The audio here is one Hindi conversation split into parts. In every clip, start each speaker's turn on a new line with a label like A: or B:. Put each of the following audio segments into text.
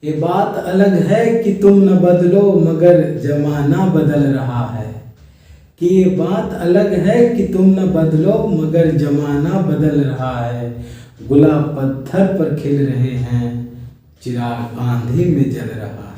A: ये बात अलग है कि तुम न बदलो मगर जमाना बदल रहा है। कि ये बात अलग है कि तुम न बदलो मगर जमाना बदल रहा है। गुलाब पत्थर पर खिल रहे हैं, चिराग आंधी में जल रहा है।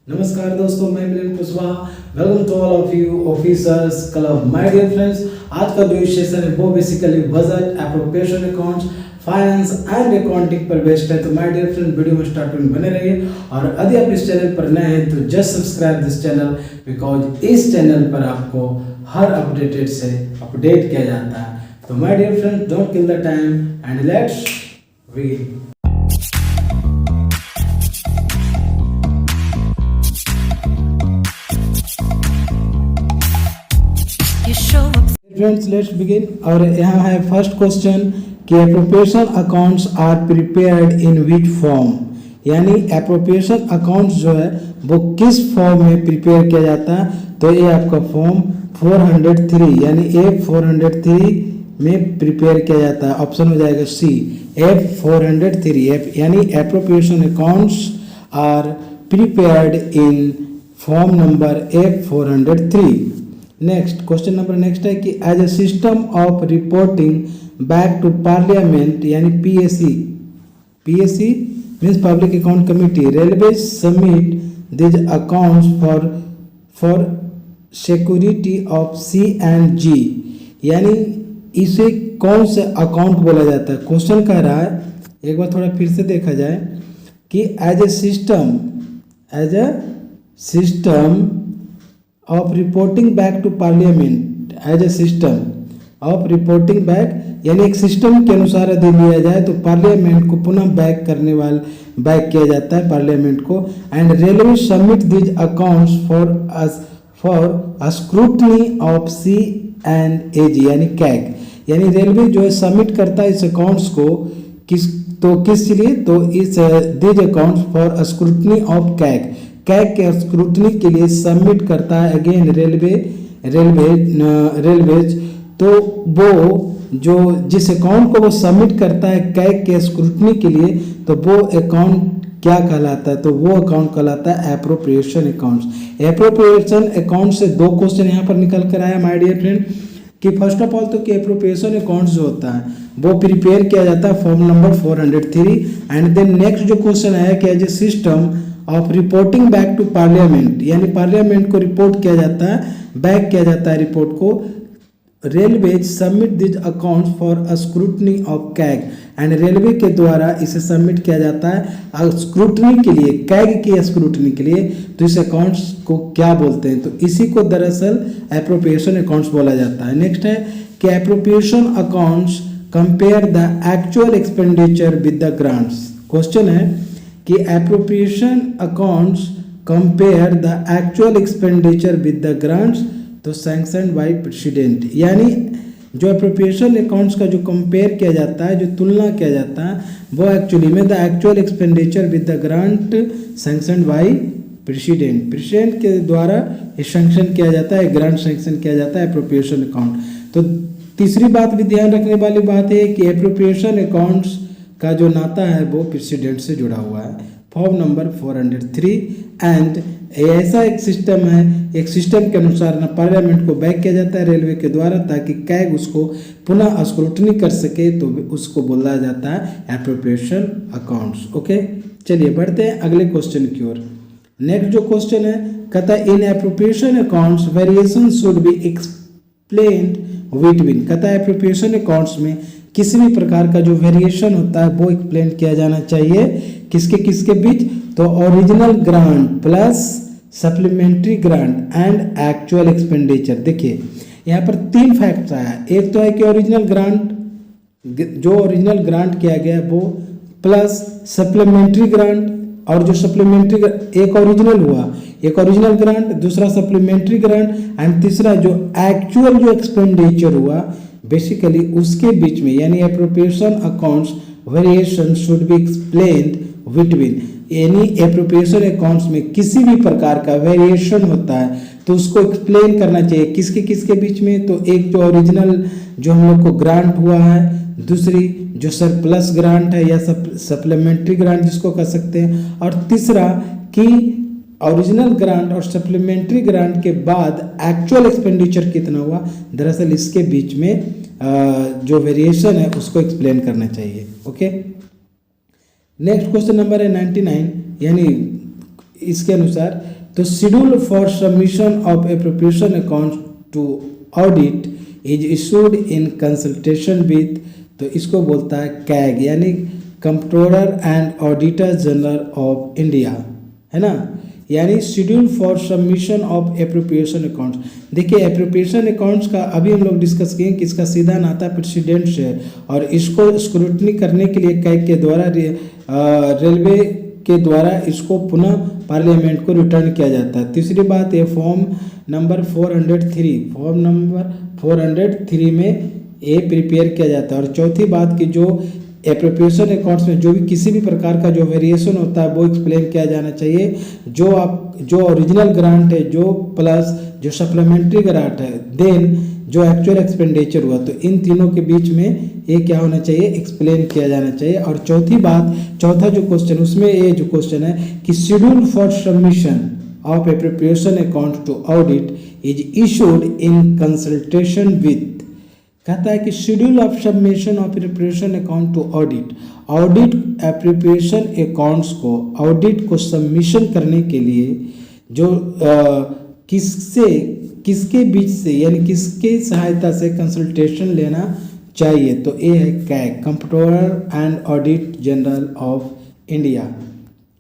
A: नमस्कार दोस्तों, मैं Milan Kushwaha. Welcome to all of you officers club. My dear friends, आज का जो सेशन है वो basically budget, appropriation accounts, finance and accounting पर बेस्ड है। तो माय डियर फ्रेंड, वीडियो में स्टार्ट में बने रहिए और यदि आप इस चैनल पर नए हैं तो just subscribe this channel, because इस चैनल पर आपको हर अपडेटेड से अपडेट किया जाता है। तो my dear friend, don't kill the time and let's begin. Friends let's begin. और यहाँ है फर्स्ट क्वेश्चन कि appropriation accounts are prepared in which form, यानी एप्रोप्रिएशन अकाउंट्स जो है वो किस फॉर्म में प्रिपेयर किया जाता है। तो ये आपका फॉर्म 403 यानी F403 में प्रिपेयर किया जाता है। ऑप्शन हो जाएगा सी, F403 यानी appropriation accounts are prepared in form number F403। Next question number next है कि as a system of reporting back to parliament यानी PSC means public account committee, railway submit this accounts for security of C&G, यानी इसे कौन से अकाउंट बोला जाता है। क्वेश्चन कह रहा है, एक बार थोड़ा फिर से देखा जाए कि as a system of reporting back to parliament, as a system of reporting back यानी एक सिस्टम के अनुसार यदि लिया जाए तो पार्लियामेंट को पुनः बैक किया जाता है पार्लियामेंट को। And railway submit this accounts for scrutiny of C&AG यानी कैग, यानी रेलवे जो है सबमिट करता है इस अकाउंट्स को किस लिए, तो इस this accounts for scrutiny of CAG के स्क्रूटनी के लिए सबमिट करता है अगेन रेलवेज। तो वो जो जिस अकाउंट को वो सबमिट करता है कैग के स्क्रूटनी के लिए, तो वो अकाउंट क्या कहलाता है, तो वो अकाउंट कहलाता है एप्रोप्रिएशन अकाउंट्स। एप्रोप्रिएशन अकाउंट से दो क्वेश्चन यहाँ पर निकल कर आया माय डियर फ्रेंड कि फर्स्ट ऑफ ऑल तो कि एप्रोप्रिएशन अकाउंट्स जो होता है वो प्रिपेयर किया जाता है form number 403। And then next जो क्वेश्चन है कि as a system of reporting back to parliament, यानी पार्लियामेंट को रिपोर्ट किया जाता है, बैक किया जाता है रिपोर्ट को। Railway submit this accounts for scrutiny of CAG, and railway के द्वारा इसे सबमिट किया जाता है स्क्रूटनी के लिए, कैग की स्क्रूटनी के लिए। तो इस अकाउंट्स को क्या बोलते हैं, तो इसी को दरअसल एप्रोप्रिएशन अकाउंट्स बोला जाता है। नेक्स्ट है कि appropriation accounts compare the actual expenditure with the grants. Question है कि appropriation accounts compare the actual expenditure with the grants तो सैंक्शनड बाय प्रेसिडेंट, यानी जो एप्रोप्रिएशन अकाउंट्स का जो कंपेयर किया जाता है, जो तुलना किया जाता है, वो एक्चुअली में the actual expenditure with the grant sanctioned by president के द्वारा सैंक्शन किया जाता है, ग्रांट सैंक्शन किया जाता है एप्रोप्रिएशन अकाउंट। तो तीसरी बात भी ध्यान रखने वाली बात है कि एप्रोप्रिएशन अकाउंट्स का जो नाता है वो प्रेसिडेंट से जुड़ा हुआ है, फॉर्म नंबर 403। एंड ऐसा एक सिस्टम है, एक सिस्टम के अनुसार ना पार्लियामेंट को बैक किया जाता है रेलवे के द्वारा ताकि कैग उसको पुनः स्क्रूटनी कर सके, तो उसको बोला जाता है एप्रोप्रिएशन अकाउंट्स। ओके, चलिए बढ़ते हैं अगले क्वेश्चन की ओर। नेक्स्ट जो क्वेश्चन है कहता है in appropriation accounts variation should be explained between, कहता है एप्रोप्रिएशन अकाउंट्स में किसी भी प्रकार का जो वेरिएशन होता है वो एक्सप्लेन किया जाना चाहिए किसके बीच, तो original grant plus supplementary grant and actual expenditure. देखिए यहाँ पर तीन फैक्ट्स आया, एक तो है कि ओरिजिनल ग्रांट किया गया वो प्लस सप्लीमेंट्री ग्रांट, और जो सप्लीमेंट्री एक ओरिजिनल ग्रांट, दूसरा सप्लीमेंट्री ग्रांट एंड तीसरा जो एक्चुअल जो एक्सपेंडिचर हुआ बेसिकली उसके बीच में, यानी appropriation accounts variation should be explained between, यानी एप्रोप्रिएशन अकाउंट्स में किसी भी प्रकार का वेरिएशन होता है तो उसको एक्सप्लेन करना चाहिए किसके बीच में। तो एक जो ओरिजिनल जो हम लोग को ग्रांट हुआ है दूसरी जो सरप्लस ग्रांट है या सप्लीमेंट्री ग्रांट जिसको कह सकते हैं, और तीसरा कि ओरिजिनल ग्रांट और सप्लीमेंट्री ग्रांट के बाद एक्चुअल एक्सपेंडिचर कितना हुआ। दरअसल इसके बीच में जो वेरिएशन है उसको एक्सप्लेन करना चाहिए। ओके, नेक्स्ट क्वेश्चन नंबर है 99, यानी इसके अनुसार तो schedule for submission of appropriation account to audit is issued in consultation with, तो इसको बोलता है कैग, यानी comptroller and auditor general of India, है ना। यानी schedule for submission of appropriation accounts. देखिए एप्रोप्रिएशन अकाउंट्स का अभी हम लोग डिस्कस किए कि इसका सीधा नाता प्रेसिडेंट से है, और इसको स्क्रूटनी करने के लिए कैग के द्वारा रेलवे के द्वारा इसको पुनः पार्लियामेंट को रिटर्न किया जाता है। तीसरी बात ये फॉर्म नंबर 403 में ये प्रिपेयर किया जाता है। और चौथी बात कि जो एप्रोप्रिएशन अकाउंट्स में जो भी किसी भी प्रकार का जो वेरिएशन होता है वो एक्सप्लेन किया जाना चाहिए। जो ओरिजिनल ग्रांट है, जो प्लस जो सप्लीमेंट्री ग्रांट है, देन जो एक्चुअल एक्सपेंडिचर हुआ, तो इन तीनों के बीच में ये क्या होना चाहिए, एक्सप्लेन किया जाना चाहिए। और चौथी बात, चौथा जो क्वेश्चन उसमें ये जो क्वेश्चन है कि schedule for submission of appropriation account to audit is issued in consultation with, कहता है कि schedule of submission of appropriation account to audit appropriation accounts को ऑडिट को सबमिशन करने के लिए जो किसके बीच से यानी किसके सहायता से कंसल्टेशन लेना चाहिए, तो ये है CAG, comptroller and audit general of India,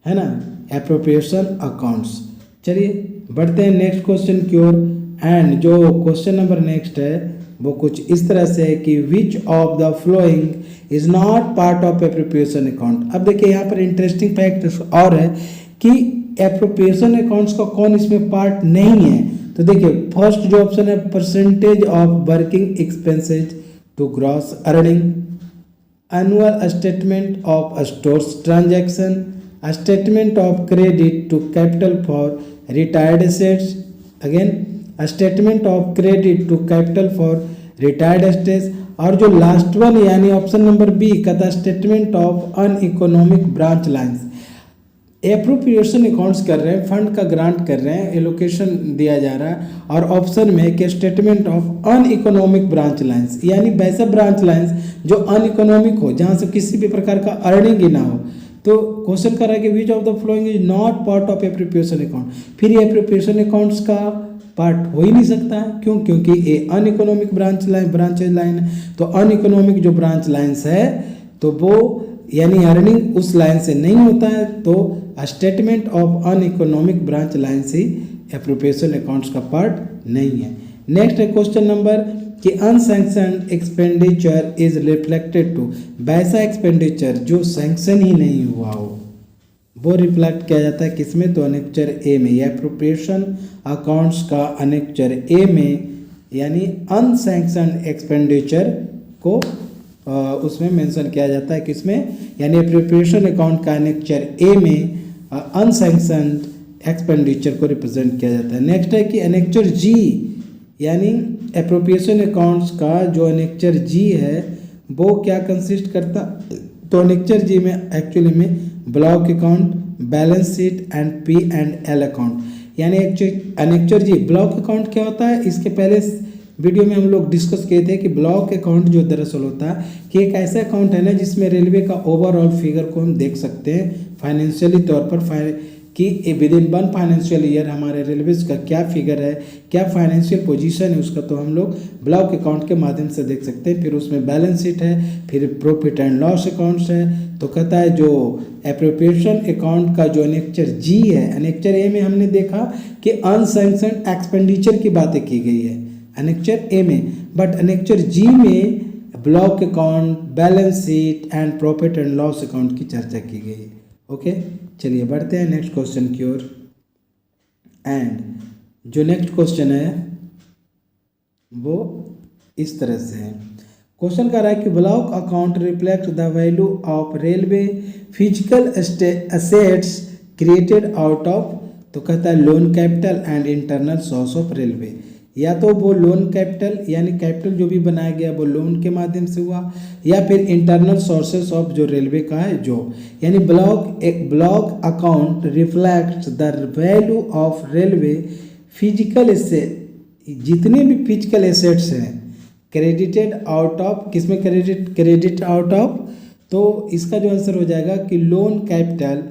A: है ना, एप्रोप्रिएशन अकाउंट्स। चलिए बढ़ते हैं नेक्स्ट क्वेश्चन की ओर। एंड जो क्वेश्चन नंबर नेक्स्ट है वो कुछ इस तरह से है कि which of the following is not part of appropriation account. अब देखिए यहाँ पर इंटरेस्टिंग फैक्ट और है कि एप्रोप्रिएशन अकाउंट्स का कौन इसमें पार्ट नहीं है। तो देखिए फर्स्ट जो ऑप्शन है percentage of working expenses to gross earning, annual statement of stores transaction, statement of credit to capital for retired assets, again statement of credit to capital for retired assets, और जो लास्ट वन यानी ऑप्शन नंबर बी कहता statement of uneconomic branch lines. Appropriation accounts कर रहे हैं, फंड का ग्रांट कर रहे हैं, एलोकेशन दिया जा रहा है, और ऑप्शन में कि statement of uneconomic branch lines, यानी वैसा ब्रांच लाइंस जो अनइकोनॉमिक हो, जहाँ से किसी भी प्रकार का अर्निंग ही ना हो। तो क्वेश्चन कर रहा है कि which of the following is not part of appropriation account. फिर ये एप्रोप्रिएशन अकाउंट्स का पार्ट हो ही नहीं सकता है, क्यों? क्योंकि ये अनइकोनॉमिक ब्रांचेज लाइन है। तो अनइकोनॉमिक जो ब्रांच लाइन्स है तो वो यानी अर्निंग उस लाइन से नहीं होता है, तो statement of uneconomic branch line से एप्रोप्रिएशन अकाउंट्स का पार्ट नहीं है। नेक्स्ट है क्वेश्चन नंबर कि अनसैंक्शन्ड एक्सपेंडिचर इज रिफ्लेक्टेड टू, वैसा एक्सपेंडिचर जो सैंक्शन ही नहीं हुआ हो वो रिफ्लेक्ट किया जाता है किसमें, तो अनेक्चर ए में। एप्रोप्रिएशन अकाउंट्स का अनेक्चर ए में यानी अनसैंक्शन्ड एक्सपेंडिचर को उसमें मेंशन किया जाता है किसमें, यानी एप्रोप्रिएशन अकाउंट का अनेक्चर ए में अनसैंक्शन्ड एक्सपेंडिचर को रिप्रेजेंट किया जाता है। नेक्स्ट है कि अनेक्चर जी यानी एप्रोप्रिएशन अकाउंट्स का जो अनेक्चर जी है वो क्या कंसिस्ट करता, तो अनेक्चर जी में एक्चुअली में block account, balance sheet and P and L account, यानी अनेक्चर जी ब्लॉक अकाउंट क्या होता है, इसके पहले वीडियो में हम लोग डिस्कस किए थे कि ब्लॉक अकाउंट जो दरअसल होता है कि एक ऐसा अकाउंट है ना जिसमें रेलवे का ओवरऑल फिगर को हम देख सकते हैं फाइनेंशियली तौर पर कि with in one financial year हमारे रेलवेज का क्या फिगर है, क्या फाइनेंशियल पोजीशन है उसका, तो हम लोग ब्लॉक अकाउंट के माध्यम से देख सकते हैं। फिर उसमें बैलेंस शीट है, फिर प्रॉफिट एंड लॉस अकाउंट्स है। तो कहता है जो एप्रोप्रिएशन अकाउंट का जो अनेक्चर जी है, अनेक्चर ए में हमने देखा कि अनसैंक्शन्ड एक्सपेंडिचर की बातें की गई है अनेक्चर ए में, बट अनेक्चर जी में block account, balance sheet and profit and loss account की चर्चा की गई है। ओके, चलिए बढ़ते हैं नेक्स्ट क्वेश्चन की ओर। एंड जो नेक्स्ट क्वेश्चन है वो इस तरह से है। क्वेश्चन कह रहा है कि block account reflect the value of railway physical assets created out of, तो कहता है loan capital and internal source of railway, या तो वो लोन कैपिटल यानी कैपिटल जो भी बनाया गया वो लोन के माध्यम से हुआ, या फिर इंटरनल सोर्सेस ऑफ जो रेलवे का है जो, यानी block account reflects the value of railway physical asset, जितने भी फिजिकल एसेट्स हैं क्रेडिटेड आउट ऑफ, किसमें क्रेडिट आउट ऑफ, तो इसका जो आंसर हो जाएगा कि loan capital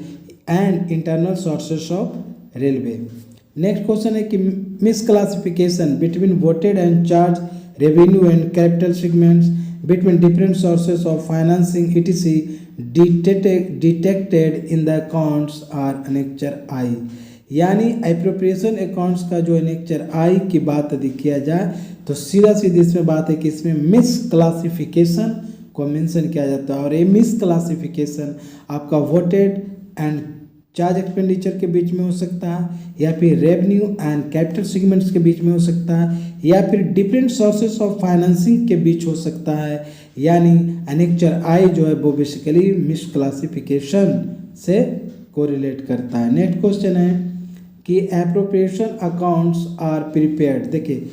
A: and internal sources of railway. Next question है कि miss classification between voted and charge revenue and capital segments between different sources of financing etc. detected in the accounts are annexure आई, यानी एप्रोप्रिएशन अकाउंट्स का जो अनेक्चर आई की बात यदि किया जाए तो सीधा सीधी इसमें बात है कि इसमें मिस क्लासिफिकेशन को मेंशन किया जाता है, और ये मिस क्लासिफिकेशन आपका वोटेड एंड चार्ज एक्सपेंडिचर के बीच में हो सकता है, या फिर रेवेन्यू एंड कैपिटल सेगमेंट्स के बीच में हो सकता है, या फिर डिफरेंट सोर्सेस ऑफ फाइनेंसिंग के बीच हो सकता है, यानी अनेक्चर आई जो है वो बेसिकली मिस क्लासिफिकेशन से कोरिलेट करता है। नेक्स्ट क्वेश्चन है कि एप्रोप्रिएशन अकाउंट्स आर प्रिपेयर्ड, देखिए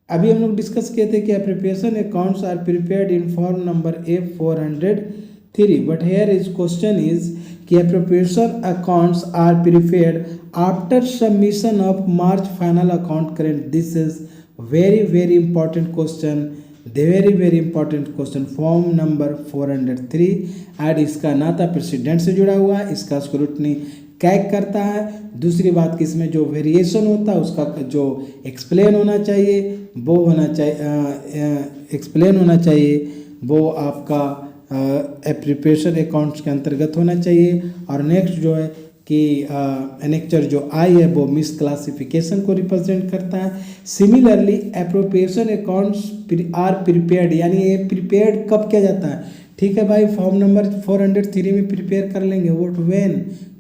A: अभी हम लोग डिस्कस किए थे कि appropriation accounts are prepared in form number A403, but here is question is कि appropriation accounts are prepared after submission of March final account current. This is very important question, very important question, form number 403 and इसका नाता प्रेसिडेंट से जुड़ा हुआ है, इसका स्क्रूटनी कैग करता है। दूसरी बात कि इसमें जो वेरिएशन होता है उसका जो एक्सप्लेन होना चाहिए वो होना चाहिए, एक्सप्लेन होना चाहिए वो आपका एप्रोप्रिएशन अकाउंट्स के अंतर्गत होना चाहिए। और नेक्स्ट जो है कि एनेक्चर जो आई है वो मिस क्लासिफिकेशन को रिप्रेजेंट करता है। Similarly appropriation accounts are prepared, यानी ये प्रिपेयर्ड कब किया जाता है, ठीक है भाई, फॉर्म नंबर 403 में प्रिपेयर कर लेंगे, व्हाट व्हेन,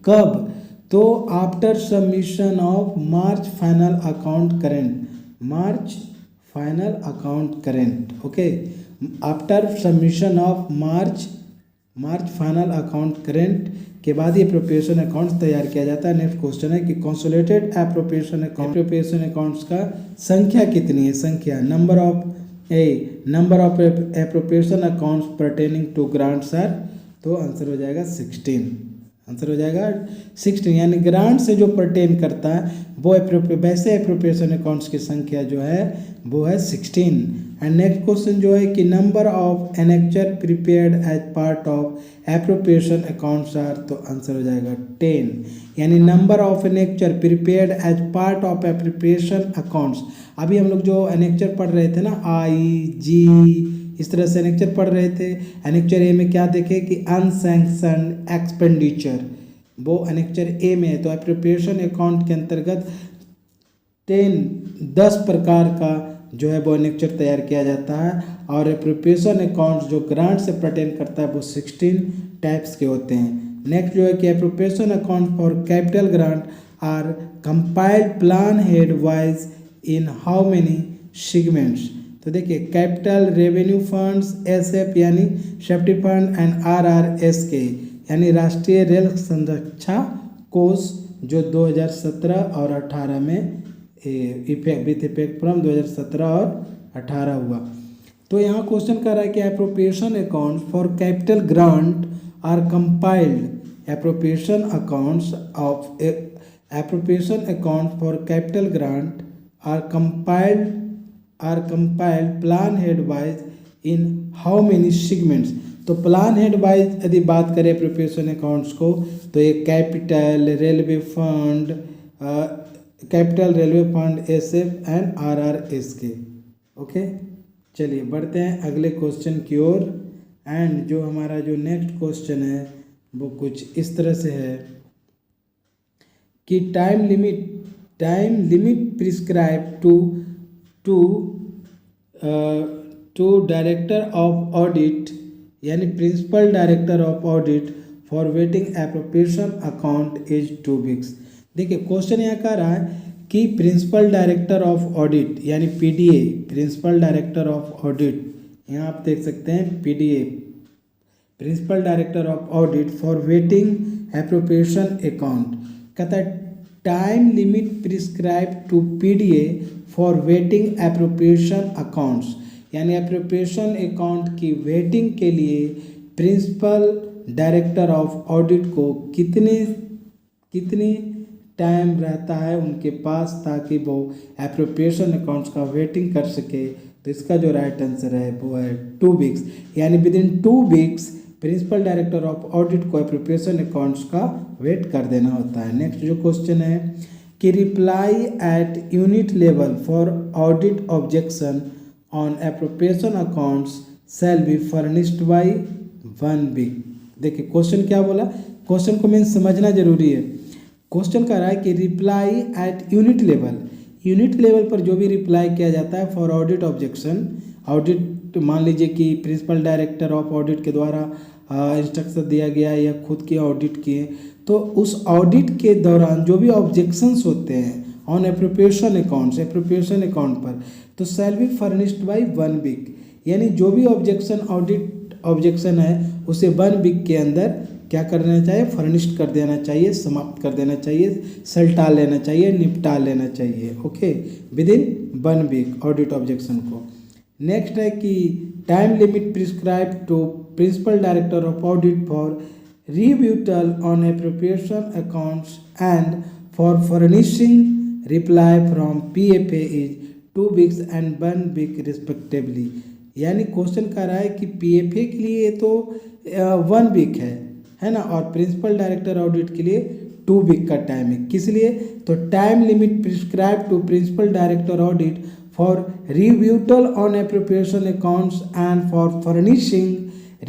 A: कब, तो after submission of March final account current, March final account current, okay, after submission of March final account current के बाद ये एप्रोप्रिएशन अकाउंट्स तैयार किया जाता है। नेक्स्ट क्वेश्चन है कि कंसोलिडेटेड एप्रोप्रिएशन अकाउंट्स का संख्या कितनी है, संख्या number of appropriation accounts pertaining to grants are, तो आंसर हो जाएगा 16, आंसर हो जाएगा 16, यानी ग्रांट से जो परटेन करता है वो वैसे एप्रोप्रिएशन अकाउंट्स की संख्या जो है वो है 16। एंड नेक्स्ट क्वेश्चन जो है कि number of annexure prepared as part of appropriation accounts are, तो आंसर हो जाएगा 10, यानी number of annexure prepared as part of appropriation accounts. अभी हम लोग जो एनेक्चर पढ़ रहे थे ना, आई जी इस तरह से एनेक्चर पढ़ रहे थे। एनेक्चर ए में क्या देखे कि अनसैंक्शन्ड एक्सपेंडिचर, वो एनेक्चर ए में है, तो एप्रोप्रिएशन अकाउंट के अंतर्गत 10 प्रकार का जो है वो एनेक्चर तैयार किया जाता है, और एप्रोप्रिएशन अकाउंट जो ग्रांट से परटेन करता है वो 16 टाइप्स के होते हैं। नेक्स्ट जो है कि appropriation account for capital grant are compiled plan head wise in how many segments, तो देखिए कैपिटल रेवेन्यू फंड्स एसएफ यानी सेफ्टी फंड एंड आरआरएसके यानी राष्ट्रीय रेल संरक्षा कोष जो 2017 और 18 में इफेक्ट फ्रॉम 2017 और 18 हुआ। तो यहाँ क्वेश्चन कर रहा है कि appropriation account for capital grant are compiled, appropriation accounts of appropriation account for capital grant are compiled plan head wise in how many segments, तो प्लान हेड वाइज यदि बात करें एप्रोप्रिएशन अकाउंट्स को तो ये capital railway fund SF and RRSK, okay. चलिए बढ़ते हैं अगले क्वेश्चन की ओर। एंड जो हमारा जो नेक्स्ट क्वेश्चन है वो कुछ इस तरह से है कि time limit prescribe to director of audit यानी principal director of audit for vetting appropriation account is 2 weeks. देखिए क्वेश्चन यहाँ कह रहा है कि प्रिंसिपल डायरेक्टर ऑफ ऑडिट यानी PDA, principal director of audit, यहाँ आप देख सकते हैं PDA, principal director of audit for vetting appropriation account, कहता है time limit prescribe to PDA for vetting appropriation accounts, यानी एप्रोप्रिएशन अकाउंट की वेटिंग के लिए प्रिंसिपल डायरेक्टर ऑफ ऑडिट को कितनी टाइम रहता है उनके पास ताकि वो एप्रोप्रिएशन अकाउंट्स का वेटिंग कर सके। तो इसका जो राइट आंसर है वो है 2 वीक्स, यानी within 2 weeks principal director of audit को एप्रोप्रिएशन अकाउंट्स का वेट कर देना होता है। नेक्स्ट जो क्वेश्चन है कि reply at unit level for audit objection on appropriation accounts shall be furnished by 1 week. देखिए क्वेश्चन क्या बोला, क्वेश्चन को मीन समझना जरूरी है। क्वेश्चन कह रहा है कि रिप्लाई एट यूनिट लेवल पर जो भी रिप्लाई किया जाता है फॉर ऑडिट ऑब्जेक्शन, ऑडिट मान लीजिए कि प्रिंसिपल डायरेक्टर ऑफ ऑडिट के द्वारा इंस्ट्रक्शन दिया गया या खुद की ऑडिट किए, तो उस ऑडिट के दौरान जो भी ऑब्जेक्शंस होते हैं ऑन एप्रोप्रिएशन अकाउंट पर, तो shall be furnished by 1 week, यानी जो भी ऑब्जेक्शन है उसे 1 वीक के अंदर क्या कर देना चाहिए, फर्निश्ड कर देना चाहिए, समाप्त कर देना चाहिए, सलटा लेना चाहिए, निपटा लेना चाहिए। Okay, within 1 week audit objection को। नेक्स्ट है कि time limit prescribe to principal director of audit for rebuttal on appropriation accounts and for furnishing reply from PFA is 2 weeks and 1 week respectively, यानी क्वेश्चन कह रहा है कि PFA के लिए तो 1 वीक है ना, और प्रिंसिपल डायरेक्टर ऑडिट के लिए 2 वीक का टाइम है। किस लिए, तो time limit prescribe to principal director audit for rebuttal on appropriation accounts and for furnishing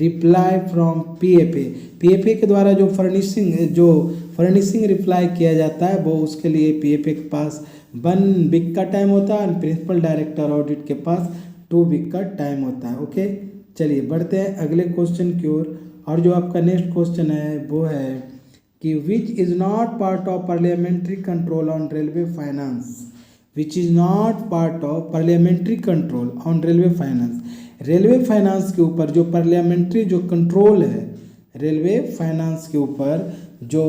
A: reply from PFA के द्वारा जो फर्निशिंग रिप्लाई किया जाता है वो उसके लिए PFA के पास 1 वीक का टाइम होता है और प्रिंसिपल डायरेक्टर ऑडिट के पास 2 वीक का टाइम होता है। ओके, चलिए बढ़ते हैं अगले क्वेश्चन की ओर। और जो आपका नेक्स्ट क्वेश्चन है वो है कि विच is not part of parliamentary control on railway finance, which is not part of parliamentary control on railway finance. Railway finance के ऊपर जो पार्लियामेंट्री जो कंट्रोल है, रेलवे फाइनेंस के ऊपर जो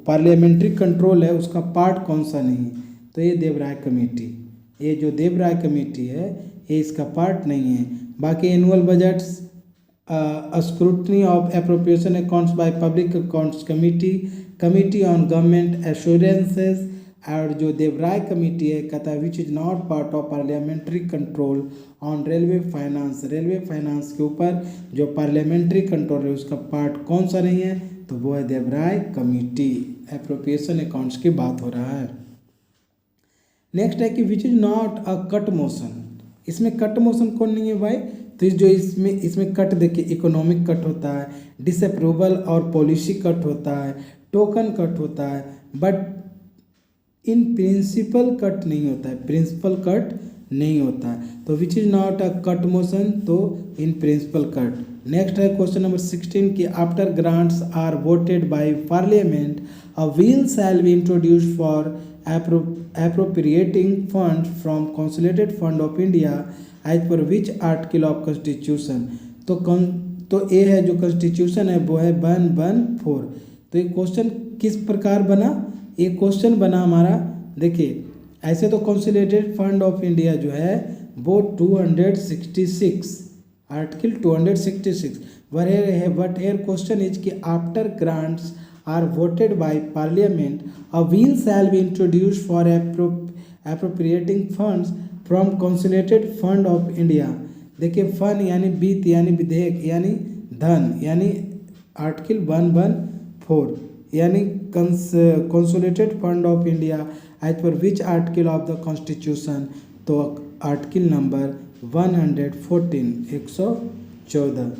A: पार्लियामेंट्री कंट्रोल है उसका पार्ट कौन सा नहीं, तो ये देवराय कमेटी, ये जो देवराय कमेटी है ये इसका पार्ट नहीं है। बाकी annual budgets, scrutiny of appropriation accounts by public accounts committee on government assurances, और जो देवराय कमेटी है कहता है विच is not part of parliamentary control on railway finance के ऊपर जो पार्लियामेंट्री कंट्रोल है उसका पार्ट कौन सा नहीं है, तो वो है देवराय कमेटी। एप्रोप्रिएशन अकाउंट्स की बात हो रहा है। नेक्स्ट है कि विच is not a cut motion, इसमें कट मोशन कौन नहीं है भाई, तो जो इसमें कट देखिए, इकोनॉमिक कट होता है, डिसअप्रूवल और पॉलिसी कट होता है, टोकन कट होता है, बट इन प्रिंसिपल कट नहीं होता है, प्रिंसिपल कट नहीं होता है। तो which is not a cut motion, तो इन प्रिंसिपल कट। नेक्स्ट है क्वेश्चन नंबर 16 कि after grants are voted by parliament a bill shall be introduced for appropriating funds from consolidated fund of India as per which article of constitution, तो ये है जो कॉन्स्टिट्यूशन है वो है 114। तो ये क्वेश्चन किस प्रकार बना, ये क्वेश्चन बना हमारा, देखिए ऐसे तो कंसोलिडेटेड फंड ऑफ इंडिया जो है वो 266 article 266, but here question is कि after grants are voted by parliament a bill shall be introduced for appropriating funds from consolidated fund of India। देखिए फंड यानी वित्त यानी विधेयक यानी धन यानी आर्टिकल 114 यानी consolidated fund of India as per which article of the constitution, तो आर्टिकल नंबर 114 114।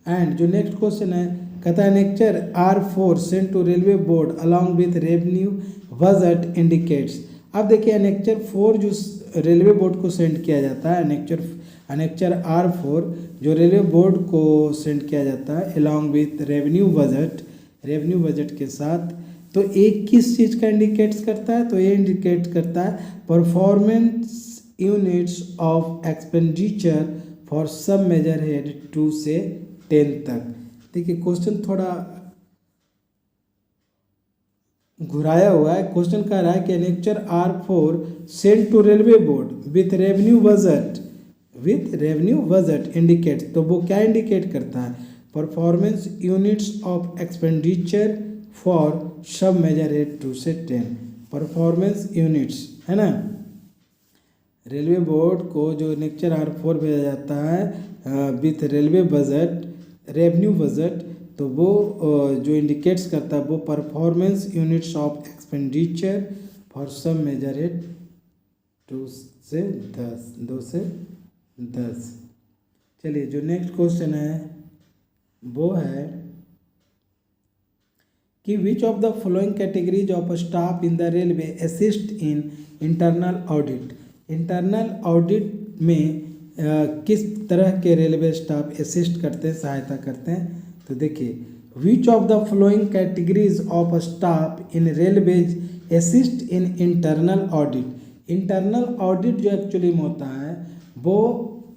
A: एंड जो नेक्स्ट क्वेश्चन है कहता है annexure R4 sent to railway board along with revenue budget indicates. अब देखिए अनेक्चर 4 जो रेलवे बोर्ड को सेंड किया जाता है, अनेक्चर R4 जो रेलवे बोर्ड को सेंड किया जाता है अलॉन्ग विथ रेवेन्यू बजट के साथ, तो एक किस चीज़ का इंडिकेट्स करता है, तो ये इंडिकेट करता है performance units of expenditure for sub major head 2 से 10 तक। देखिए क्वेश्चन थोड़ा घुराया हुआ है। क्वेश्चन कह रहा है कि annexure R4 send to railway board with revenue budget indicates, तो वो क्या इंडिकेट करता है? Performance units of expenditure for sub major 8 2 से 10। परफॉर्मेंस यूनिट्स है ना, रेलवे बोर्ड को जो एनेक्चर R4 भेजा जाता है विथ रेवेन्यू बजट, तो वो जो इंडिकेट्स करता है वो performance units of expenditure for sub major 2 से 10। चलिए जो नेक्स्ट क्वेश्चन है वो है कि which of the following categories of staff in the railway assist in internal audit. Internal audit में किस तरह के रेलवे स्टाफ असिस्ट करते हैं, सहायता करते हैं? तो देखिए, which of the following categories of staff in railways assist in internal audit. Internal audit जो एक्चुअली में होता है वो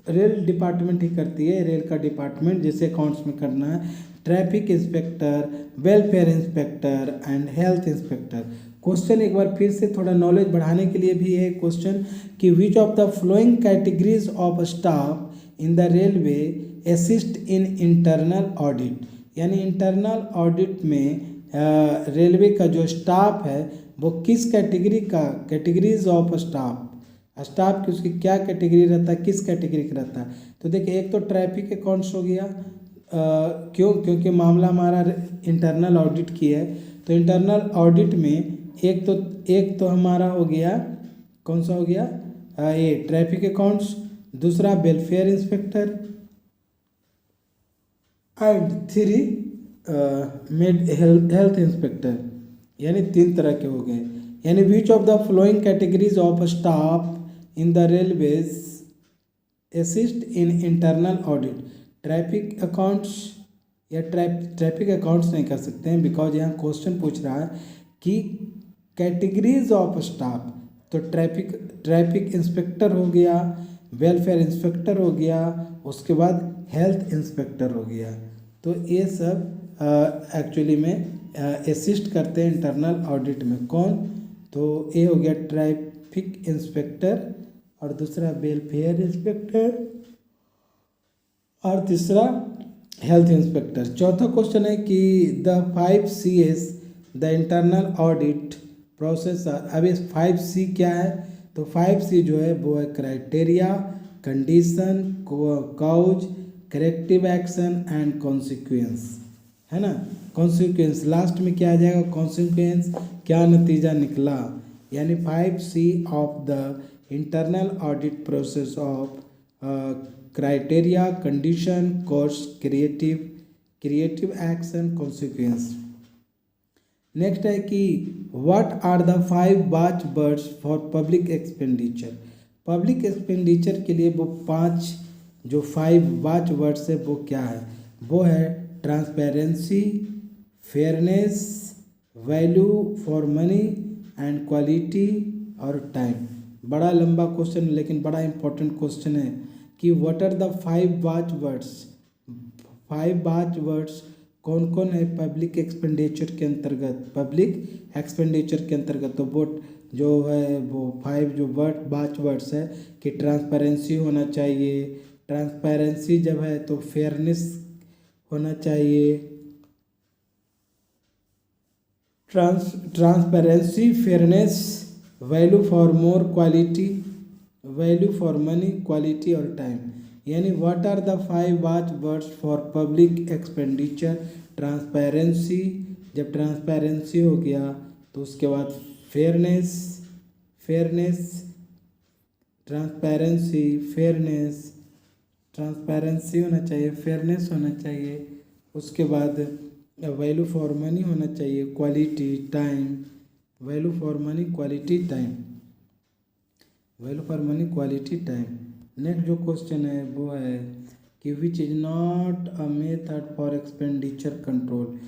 A: रेल डिपार्टमेंट ही करती है, रेल का डिपार्टमेंट, जैसे अकाउंट्स में करना है traffic inspector, welfare inspector and health inspector. Question एक बार फिर से थोड़ा नॉलेज बढ़ाने के लिए भी है क्वेश्चन कि which of the flowing categories of staff in the railway assist in internal audit, यानी इंटरनल ऑडिट में रेलवे का जो स्टाफ है वो किस कैटेगरीज ऑफ स्टाफ की उसकी क्या कैटेगरी रहता है, किस कैटेगरी का रहता है? तो देखिए, एक तो ट्रैफिक अकाउंट्स हो गया, क्योंकि मामला हमारा इंटरनल ऑडिट की है, तो इंटरनल ऑडिट में एक तो हमारा हो गया, कौन सा हो गया? ये ट्रैफिक अकाउंट्स, दूसरा welfare inspector and 3 health inspector, यानी 3 तरह के हो गए। यानी which of the following categories of staff in the railways assist in internal audit. Traffic accounts या ट्रैफिक अकाउंट्स नहीं कर सकते हैं, बिकॉज यहाँ क्वेश्चन पूछ रहा है कि कैटेगरीज ऑफ स्टाफ, तो ट्रैफिक इंस्पेक्टर हो गया, वेलफेयर इंस्पेक्टर हो गया, उसके बाद हेल्थ इंस्पेक्टर हो गया। तो ये सब एक्चुअली में असिस्ट करते हैं इंटरनल ऑडिट में। कौन? तो ये हो गया ट्रैफिक इंस्पेक्टर, और दूसरा वेलफेयर इंस्पेक्टर, और तीसरा हेल्थ इंस्पेक्टर। चौथा क्वेश्चन है कि the 5 CS the internal audit process. अब इस 5C क्या है? तो 5C जो है वो है criteria, condition, cause, corrective action and consequence, है ना। कॉन्सिक्वेंस लास्ट में क्या आ जाएगा? कॉन्सिक्वेंस, क्या नतीजा निकला, यानी 5C of the internal audit process of criteria, condition, cause, creative action, consequence. Next है कि what are the 5 watch words for public expenditure. Public expenditure के लिए वो 5 जो 5 वॉच वर्ड्स है वो क्या है? वो है transparency, fairness, value for money and quality और टाइम। बड़ा लंबा क्वेश्चन लेकिन बड़ा इंपॉर्टेंट क्वेश्चन है कि what are the 5 watch words. 5 watch words कौन कौन है पब्लिक एक्सपेंडिचर के अंतर्गत? पब्लिक एक्सपेंडिचर के अंतर्गत तो वो जो है वो 5 जो वॉच वर्ड्स है कि ट्रांसपेरेंसी होना चाहिए, ट्रांसपेरेंसी जब है तो फेयरनेस होना चाहिए, transparency, fairness, value for more quality, value for money, quality और टाइम। यानी what are the 5 watch words for public expenditure? Transparency, जब ट्रांसपेरेंसी हो गया तो उसके बाद फेयरनेस, ट्रांसपेरेंसी, फेयरनेस, ट्रांसपेरेंसी होना चाहिए, फेयरनेस होना चाहिए, उसके बाद वैल्यू फॉर मनी होना चाहिए, quality, time, value for money, quality, time, value for money, quality, time. Next जो क्वेश्चन है वो है कि विच is not a method for expenditure control.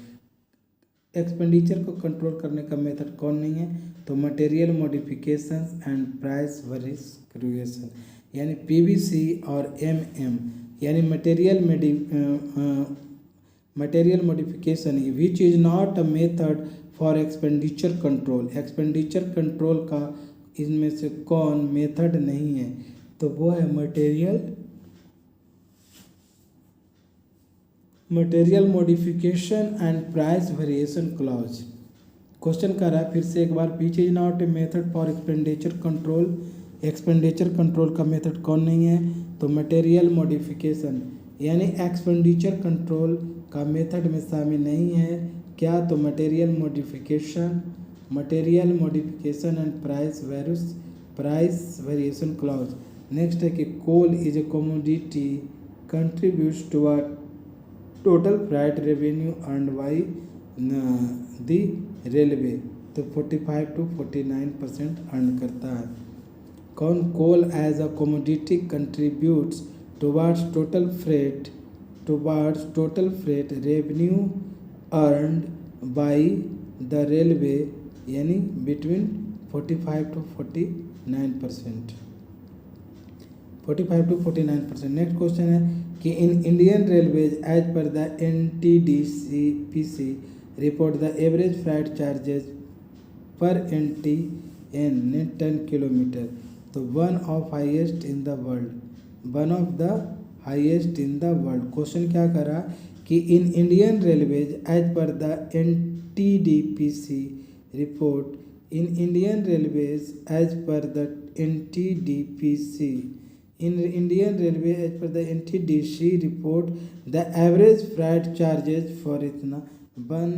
A: Expenditure को कंट्रोल करने का मेथड कौन नहीं है? तो material modifications and price variation, यानी PVC और MM, यानी material modification, which is not a method for expenditure control, expenditure control का इनमें से कौन मेथड नहीं है, तो वो है material modification and price variation clause. Question कर रहा है फिर से एक बार, which is not a method for expenditure control, expenditure control का मेथड कौन नहीं है, तो मटेरियल मॉडिफिकेशन, यानी एक्सपेंडिचर कंट्रोल का मेथड में शामिल नहीं है क्या, तो material modification and price variation clause. Next है कि coal is a commodity contributes toward total freight revenue earned by the railway, तो 45 to 49% अर्न करता है। कौन, coal as a commodity contributes towards total freight revenue earned by the railway, यानी between 45 to 49%, 45 to 49%। Next question है कि in Indian railways as per the NTDCPC report the average flight charges per NTN net 10 kilometre, तो one of the highest in the world. Question क्या कर रहा कि in Indian railways as per the NTDPC report, in Indian railways as per the NTDPC, in Indian Railway as per the NTDC report the average freight charges for इतना one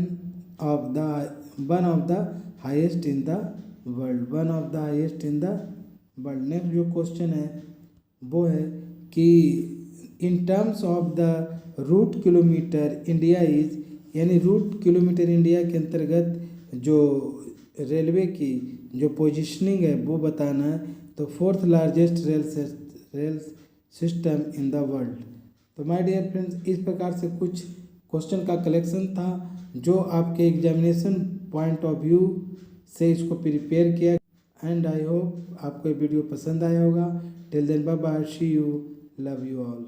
A: of the highest in the world, next जो क्वेश्चन है वो है कि in terms of the route kilometre India is, यानी रूट किलोमीटर इंडिया के अंतर्गत जो रेलवे की जो पोजीशनिंग है वो बताना है, तो fourth largest rail system in the world. तो माय डियर फ्रेंड्स, इस प्रकार से कुछ क्वेश्चन का कलेक्शन था जो आपके एग्जामिनेशन पॉइंट ऑफ व्यू से इसको प्रिपेयर किया, एंड आई होप आपको ये वीडियो पसंद आया होगा। Till then bye bye, see you, love you all.